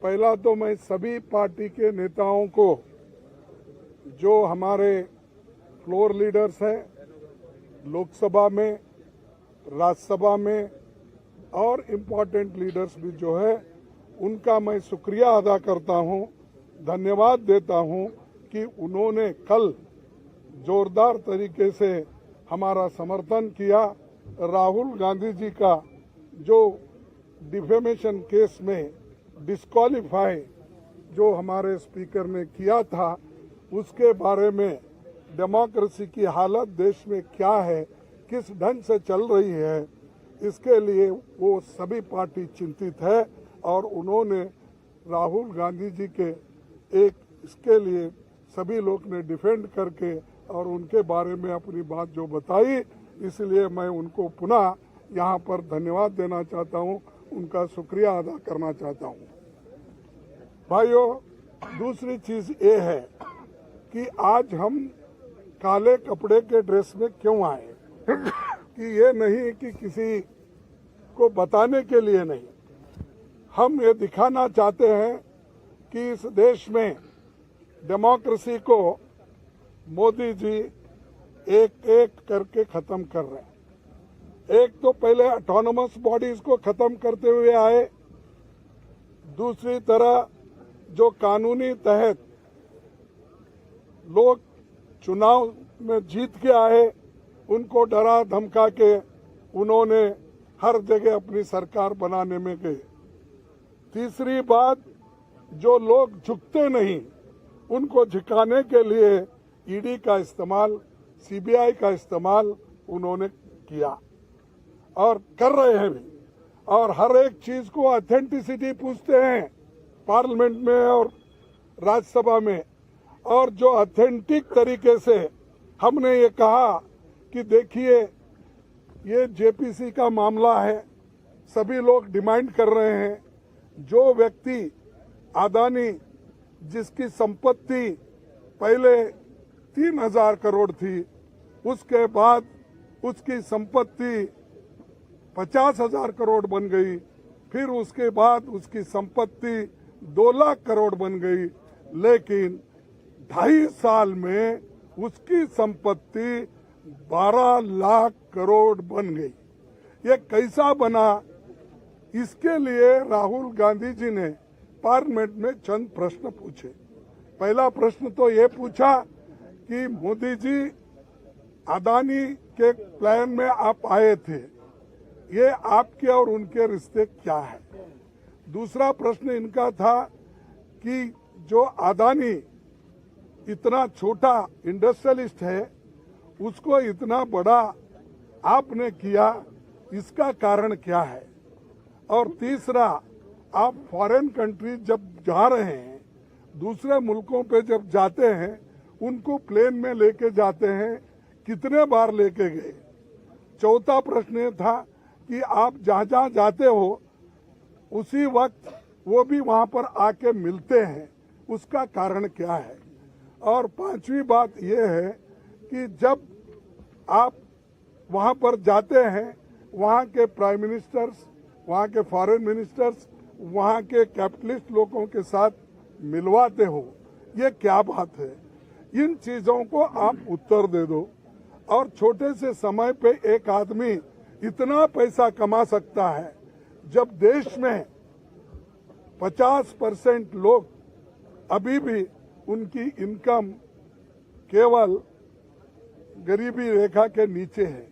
पहला तो मैं सभी पार्टी के नेताओं को, जो हमारे फ्लोर लीडर्स हैं लोकसभा में, राज्यसभा में और इम्पोर्टेंट लीडर्स भी जो है, उनका मैं शुक्रिया अदा करता हूं, धन्यवाद देता हूं कि उन्होंने कल जोरदार तरीके से हमारा समर्थन किया। राहुल गांधी जी का जो डिफेमेशन केस में डिस्क्वालीफाई जो हमारे स्पीकर ने किया था, उसके बारे में डेमोक्रेसी की हालत देश में क्या है, किस ढंग से चल रही है, इसके लिए वो सभी पार्टी चिंतित है और उन्होंने राहुल गांधी जी के इसके लिए सभी लोग ने डिफेंड करके और उनके बारे में अपनी बात जो बताई, इसलिए मैं उनको पुनः यहाँ पर धन्यवाद देना चाहता हूँ, उनका शुक्रिया अदा करना चाहता हूँ। भाइयों, दूसरी चीज ये है कि आज हम काले कपड़े के ड्रेस में क्यों आए कि ये नहीं कि किसी को बताने के लिए नहीं, हम ये दिखाना चाहते हैं कि इस देश में डेमोक्रेसी को मोदी जी एक एक करके खत्म कर रहे हैं। एक तो पहले ऑटोनोमस बॉडीज को खत्म करते हुए आए, दूसरी तरह जो कानूनी तहत लोग चुनाव में जीत के आए, उनको डरा धमका के उन्होंने हर जगह अपनी सरकार बनाने में गए। तीसरी बात, जो लोग झुकते नहीं उनको झुकाने के लिए ईडी का इस्तेमाल, सीबीआई का इस्तेमाल उन्होंने किया और कर रहे हैं भी, और हर एक चीज को ऑथेंटिसिटी पूछते हैं पार्लियामेंट में और राज्यसभा में। और जो ऑथेंटिक तरीके से हमने ये कहा कि देखिए ये जेपीसी का मामला है, सभी लोग डिमांड कर रहे हैं, जो व्यक्ति अदानी जिसकी संपत्ति पहले 3,000 करोड़ थी, उसके बाद उसकी संपत्ति 50,000 करोड़ बन गई, फिर उसके बाद उसकी संपत्ति 2 लाख करोड़ बन गई, लेकिन 2.5 साल में उसकी संपत्ति 12 लाख करोड़ बन गई। ये कैसा बना? इसके लिए राहुल गांधी जी ने पार्लियामेंट में चंद प्रश्न पूछे। पहला प्रश्न तो ये पूछा कि मोदी जी, अदानी के प्लान में आप आए थे, ये आपके और उनके रिश्ते क्या है? दूसरा प्रश्न इनका था कि जो अदानी इतना छोटा इंडस्ट्रियलिस्ट है, उसको इतना बड़ा आपने किया, इसका कारण क्या है? और तीसरा, आप फॉरेन कंट्री जब जा रहे हैं, दूसरे मुल्कों पे जब जाते हैं, उनको प्लेन में लेके जाते हैं, कितने बार लेके गए? चौथा प्रश्न ये था कि आप जहाँ जहाँ जाते हो उसी वक्त वो भी वहाँ पर आके मिलते हैं, उसका कारण क्या है? और पांचवी बात ये है कि जब आप वहाँ पर जाते हैं, वहाँ के प्राइम मिनिस्टर्स, वहाँ के फॉरेन मिनिस्टर्स, वहाँ के कैपिटलिस्ट लोगों के साथ मिलवाते हो, ये क्या बात है? इन चीजों को आप उत्तर दे दो। और छोटे से समय पे एक आदमी इतना पैसा कमा सकता है, जब देश में 50% लोग अभी भी उनकी इनकम केवल गरीबी रेखा के नीचे है।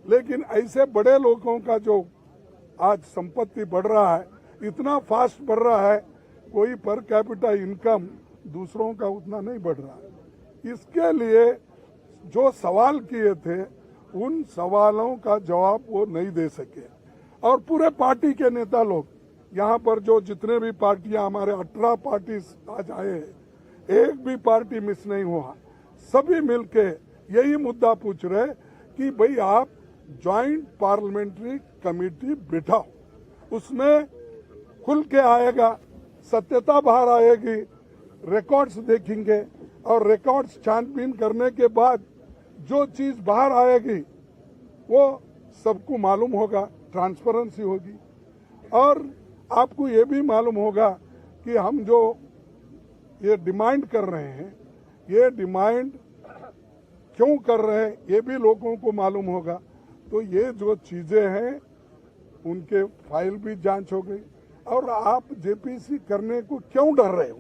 लेकिन ऐसे बड़े लोगों का जो आज संपत्ति बढ़ रहा है, इतना फास्ट बढ़ रहा है, कोई पर कैपिटा इनकम दूसरों का उतना नहीं बढ़ रहा है। इसके लिए जो सवाल किए थे, उन सवालों का जवाब वो नहीं दे सके। और पूरे पार्टी के नेता लोग यहाँ पर, जो जितने भी पार्टियां, हमारे 18 पार्टी आज आए हैं, एक भी पार्टी मिस नहीं हुआ, सभी मिलके यही मुद्दा पूछ रहे कि भाई आप ज्वाइंट पार्लियामेंट्री कमेटी बिठाओ, उसमें खुल के आएगा, सत्यता बाहर आएगी, रिकॉर्ड्स देखेंगे और रिकॉर्ड्स छानबीन करने के बाद जो चीज बाहर आएगी वो सबको मालूम होगा, ट्रांसपेरेंसी होगी। और आपको ये भी मालूम होगा कि हम जो ये डिमांड कर रहे हैं, ये डिमांड क्यों कर रहे हैं ये भी लोगों को मालूम होगा। तो ये जो चीजें हैं उनके फाइल भी जांच हो गई। और आप जेपीसी करने को क्यों डर रहे हो?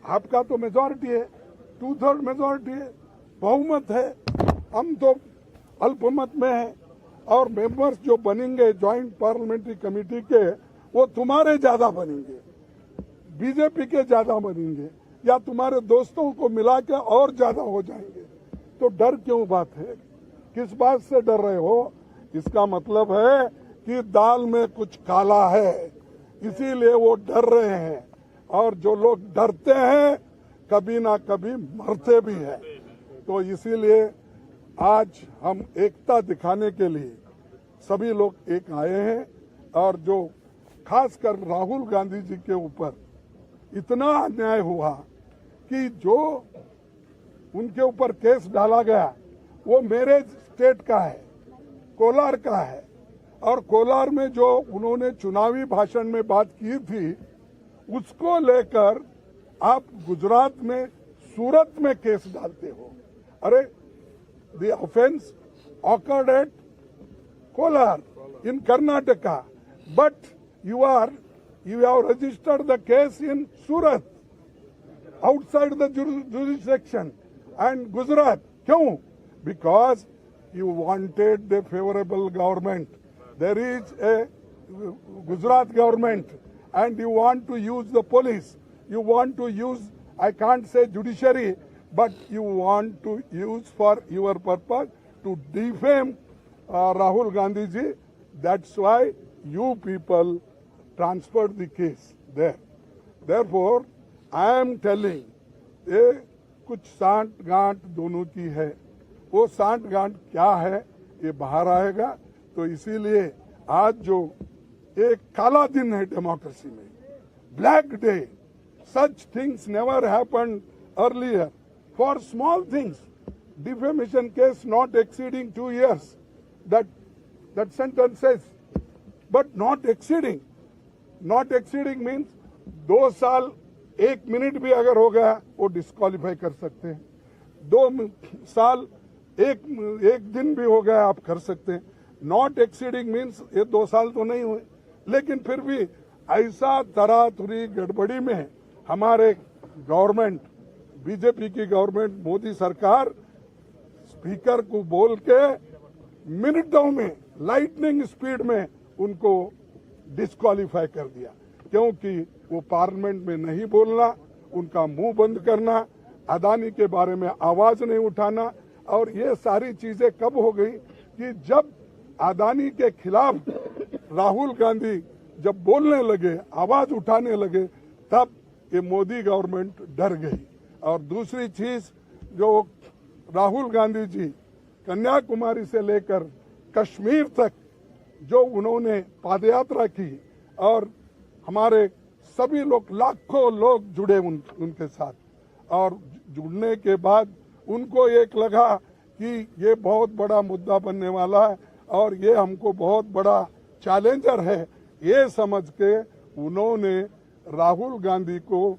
आपका तो मेजॉरिटी है, 2/3 मेजॉरिटी है, बहुमत है। हम तो अल्पमत में हैं और मेंबर्स जो बनेंगे ज्वाइंट पार्लियामेंट्री कमेटी के वो तुम्हारे ज्यादा बनेंगे, बीजेपी के ज्यादा बनेंगे या तुम्हारे दोस्तों को मिला के और ज्यादा हो जाएंगे। तो डर क्यों बात है? किस बात से डर रहे हो? इसका मतलब है कि दाल में कुछ काला है, इसीलिए वो डर रहे हैं। और जो लोग डरते हैं कभी ना कभी मरते भी हैं। तो इसीलिए आज हम एकता दिखाने के लिए सभी लोग एक आए हैं। और जो खासकर राहुल गांधी जी के ऊपर इतना अन्याय हुआ कि जो उनके ऊपर केस डाला गया वो मेरे स्टेट का है, कोलार का है। और कोलार में जो उन्होंने चुनावी भाषण में बात की थी उसको लेकर आप गुजरात में सूरत में केस डालते हो। Where the offence occurred at Kolar in Karnataka, but you have registered the case in Surat outside the jurisdiction and Gujarat. क्यों? Because you wanted the favorable government. There is a Gujarat government and you want to use the police. You want to use, I can't say judiciary, but you want to use for your purpose to defame Rahul Gandhi ji. That's why you people transferred the case there. Therefore, I am telling, ये कुछ सांठ गांठ दोनों की है। वो सांठ गांठ क्या है ये बाहर आएगा। तो इसीलिए आज जो एक काला दिन है डेमोक्रेसी में, black day, such things never happened earlier. For small things, defamation case not exceeding 2 years, that sentence says, but not exceeding. Not exceeding means 2 साल 1 मिनट भी अगर हो गया वो डिस्क्वालीफाई कर सकते हैं। 2 साल 1 दिन भी हो गया आप कर सकते हैं। नॉट एक्सीडिंग मीन्स ये 2 साल तो नहीं हुए, लेकिन फिर भी ऐसा तरातुरी गड़बड़ी में हमारे गवर्नमेंट, बीजेपी की गवर्नमेंट, मोदी सरकार स्पीकर को बोल के मिनटों में लाइटनिंग स्पीड में उनको डिस्क्वालीफाई कर दिया। क्योंकि वो पार्लियामेंट में नहीं बोलना, उनका मुंह बंद करना, अदानी के बारे में आवाज नहीं उठाना। और ये सारी चीजें कब हो गई कि जब अदानी के खिलाफ राहुल गांधी जब बोलने लगे, आवाज उठाने लगे, तब ये मोदी गवर्नमेंट डर गई। और दूसरी चीज, जो राहुल गांधी जी कन्याकुमारी से लेकर कश्मीर तक जो उन्होंने पादयात्रा की और हमारे सभी लोग, लाखों लोग जुड़े उनके साथ। और जुड़ने के बाद उनको एक लगा कि ये बहुत बड़ा मुद्दा बनने वाला है और ये हमको बहुत बड़ा चैलेंजर है। ये समझ के उन्होंने राहुल गांधी को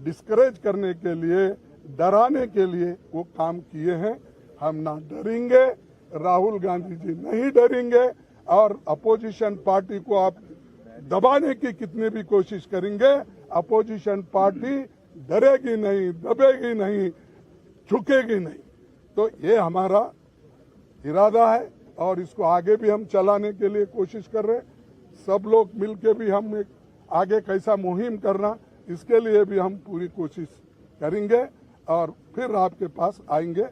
डिस्करेज करने के लिए, डराने के लिए वो काम किए हैं। हम ना डरेंगे, राहुल गांधी जी नहीं डरेंगे। और अपोजिशन पार्टी को आप दबाने की कितनी भी कोशिश करेंगे, अपोजिशन पार्टी डरेगी नहीं, दबेगी नहीं, झुकेगी नहीं। तो ये हमारा इरादा है और इसको आगे भी हम चलाने के लिए कोशिश कर रहे हैं। सब लोग मिलके भी हम एक आगे कैसा मुहिम करना, इसके लिए भी हम पूरी कोशिश करेंगे और फिर आपके पास आएंगे।